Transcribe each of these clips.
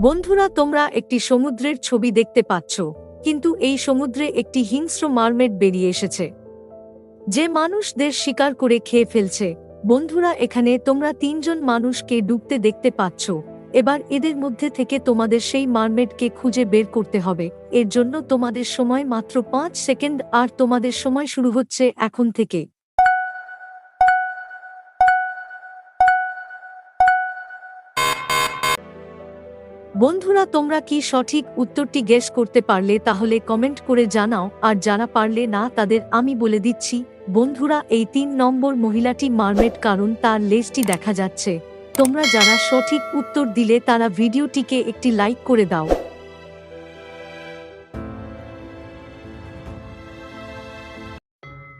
বন্ধুরা, তোমরা একটি সমুদ্রের ছবি দেখতে পাচ্ছ, কিন্তু এই সমুদ্রে একটি হিংস্র মারমেড বেরিয়ে এসেছে, যে মানুষদের শিকার করে খেয়ে ফেলছে। বন্ধুরা, এখানে তোমরা তিনজন মানুষকে ডুবতে দেখতে পাচ্ছ। এবার এদের মধ্যে থেকে তোমাদের সেই মারমেডকে খুঁজে বের করতে হবে। এর জন্য তোমাদের সময় মাত্র 5 সেকেন্ড, আর তোমাদের সময় শুরু হচ্ছে এখন থেকে। বন্ধুরা, তোমরা কি সঠিক উত্তরটি গেস করতে পারলে তাহলে কমেন্ট করে জানাও, আর যারা পারলে না তাদের আমি বলে দিচ্ছি। বন্ধুরা, এই 3 নম্বর মহিলাটি মারমেড, কারণ তার লেজটি দেখা যাচ্ছে। তোমরা যারা সঠিক উত্তর দিলে তারা ভিডিওটিকে একটি লাইক করে দাও।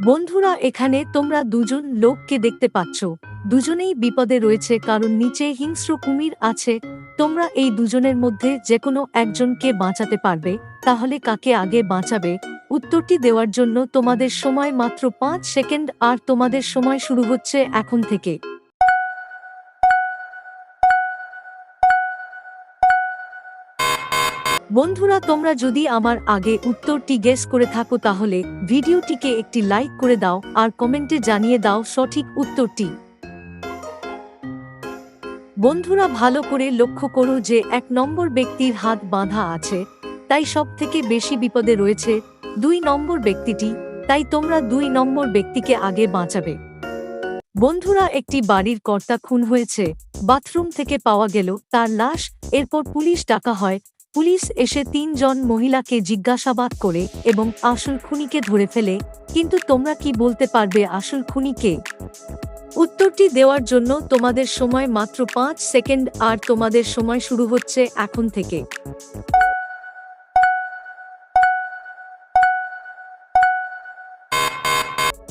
বন্ধুরা, এখানে তোমরা দুজন লোককে দেখতে পাচ্ছ। দুজনেই বিপদে রয়েছে, কারণ নিচে হিংস্র কুমির আছে। তোমরা এই দুজনের মধ্যে যে কোনো একজনকে বাঁচাতে পারবে, তাহলে কাকে আগে বাঁচাবে? উত্তরটি দেওয়ার জন্য তোমাদের সময় মাত্র 5 সেকেন্ড, আর তোমাদের সময় শুরু হচ্ছে এখন থেকে। বন্ধুরা, তোমরা যদি আমার আগে উত্তরটি গেস করে থাকো তাহলে ভিডিওটিকে একটি লাইক করে দাও, আর কমেন্টে জানিয়ে দাও সঠিক উত্তরটি। বন্ধুরা, ভালো করে লক্ষ্য করো যে 1 নম্বর ব্যক্তির হাত বাঁধা আছে, তাই সবথেকে বেশি বিপদে রয়েছে 2 নম্বর ব্যক্তিটি। তাই তোমরা 2 নম্বর ব্যক্তিকে আগে বাঁচাবে। বন্ধুরা, একটি বাড়ির কর্তা খুন হয়েছে। বাথরুম থেকে পাওয়া গেল তার লাশ। এরপর পুলিশ ডাকা হয়। পুলিশ এসে 3 জন মহিলাকে জিজ্ঞাসাবাদ করে এবং আসল খুনিকে ধরে ফেলে। কিন্তু তোমরা কি বলতে পারবে আসল খুনি কে? উত্তরটি দেওয়ার জন্য তোমাদের সময় মাত্র 5 সেকেন্ড, আর তোমাদের সময় শুরু হচ্ছে এখন থেকে।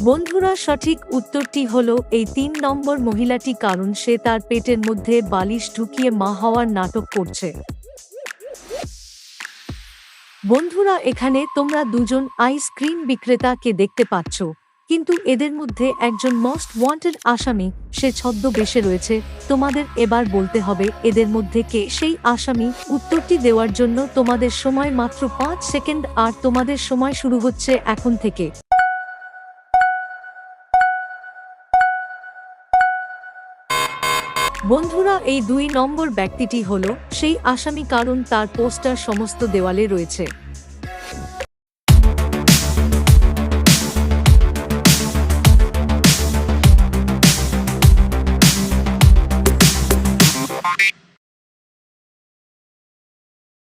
বন্ধুরা, সঠিক উত্তরটি হলো এই 3 নম্বর মহিলাটি, কারণ সে তার পেটের মধ্যে বালিশ ঢুকিয়ে মা হওয়ার নাটক করছে। বন্ধুরা, এখানে তোমরা দুজন আইসক্রিম বিক্রেতাকে দেখতে পাচ্ছ, কিন্তু এদের মধ্যে একজন মোস্ট ওয়ান্টেড আসামি। সে ছদ্মবেশে রয়েছে। তোমাদের এবার বলতে হবে এদের মধ্যে কে সেই আসামি। উত্তরটি দেওয়ার জন্য তোমাদের সময় মাত্র 5 সেকেন্ড, আর তোমাদের সময় শুরু হচ্ছে এখন থেকে। বন্ধুরা, এই 2 নম্বর ব্যক্তিটি হলো সেই আসামি, কারণ তার পোস্টার সমস্ত দেওয়ালে রয়েছে।